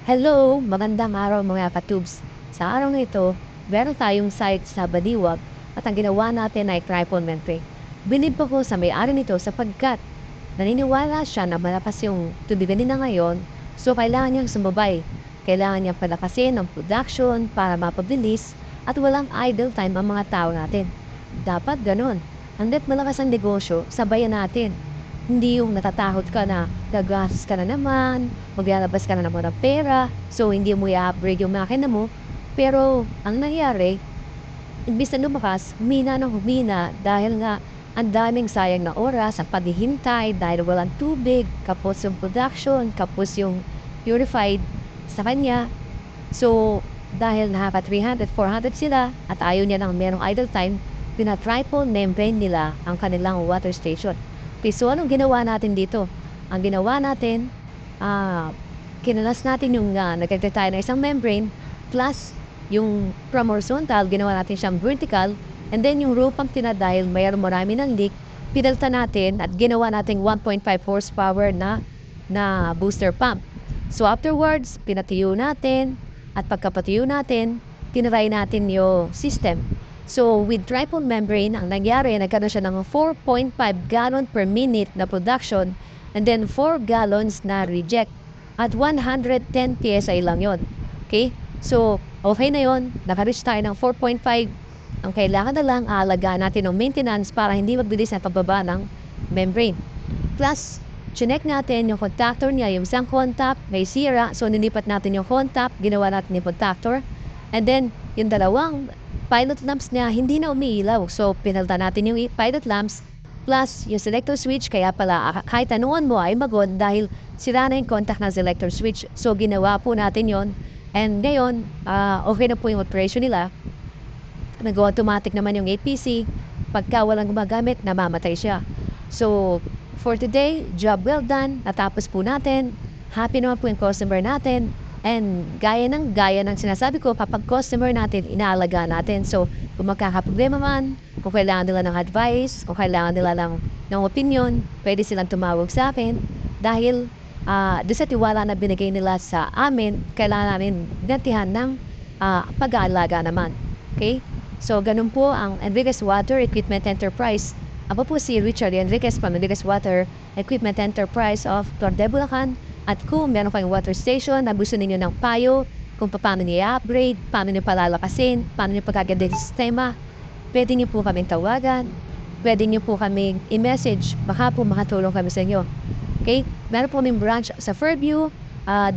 Hello! Magandang araw mga katubs. Sa araw na ito, meron tayong site sa Baliwag at ang ginawa natin ay tripod mentoring. Bilib ako sa may-ari nito sapagkat naniniwala siya na malakas yung tubig nila ngayon, so kailangan niyang sumabay. Kailangan niyang palakasin ang production para mapabilis at walang idle time ang mga tao natin. Dapat ganun. Hanggat malakas ang negosyo, sabayan natin. Hindi yung natatakot ka na gagastos ka na naman, maglalabas ka na naman ng pera, so hindi mo i-upgrade yung makina mo. Pero ang nangyari, imbis na lumakas, humina ng humina dahil nga ang daming sayang na oras ang paghihintay dahil walang tubig, kapos yung production, kapos yung purified sa kanya. So, dahil nakaka 300, 400 sila at ayaw niya ng merong idle time, pina-triple membrane nila ang kanilang water station. Okay, so anong ginawa natin dito? Ang ginawa natin, kinalas natin yung nagtagtay tayo ng isang membrane plus yung from horizontal, ginawa natin siyang vertical, and then yung row pump dahil mayroon marami ng leak, pinalta natin at ginawa natin 1.5 horsepower na booster pump. So afterwards, pinatiyo natin at pagkapatiyo natin, tinry natin yung system. So with triple membrane, ang nangyari, nagkaroon siya ng 4.5 gallon per minute na production and then 4 gallons na reject at 110 PSI lang yon. Okay? So, okay na yon. Naka-reach tayo ng 4.5. Ang kailangan na lang, aalagaan natin ng maintenance para hindi mabilis na pagbaba ng membrane. Plus, chinek natin yung contactor niya, yung isang contact, may sira. So, nilipat natin yung contact, ginawa natin yung contactor. And then, yung dalawang pilot lamps niya, hindi na umiilaw. So, pinalta natin yung pilot lamps plus yung selector switch. Kaya pala, kahit anuan mo ay magon dahil sira na yung contact ng selector switch. So, ginawa po natin yon. And ngayon, okay na po yung operation nila. Nag-automatic naman yung APC. Pagka walang gumagamit, namamatay siya. So, for today, job well done. Natapos po natin. Happy naman po yung customer natin. And gaya ng sinasabi ko, kapag customer natin, inaalaga natin. So, kung magkakaproblema man, kung kailangan nila ng advice, kung kailangan nila ng opinion, pwede silang tumawag sa akin. Dahil doon sa tiwala na binigay nila sa amin, kailangan namin gantihan ng pag-aalaga naman. Okay? So, ganun po ang Enriquez Water Equipment Enterprise. Ako po si Richard Enriquez from Enriquez Water Equipment Enterprise of Torde, Bulacan. At kung meron kayong water station na gusto ninyo ng payo, kung paano niyo i-upgrade, paano niyo palalakasin, paano niyo pagkaganda yung sistema, pwede niyo po kaming tawagan, pwede niyo po kaming i-message, baka po makatulong kami sa inyo. Okay? Meron po kaming branch sa Fairview,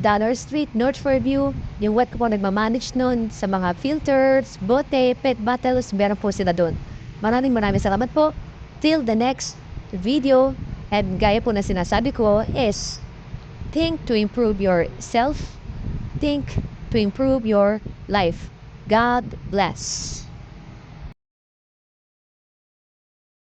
Dollar Street, North Fairview. Yung wet ko po nagmamanage nun sa mga filters, bote, pet bottles, meron po sila doon. Maraming salamat po. Till the next video, and gaya po na sinasabi ko is, think to improve yourself. Think to improve your life. God bless.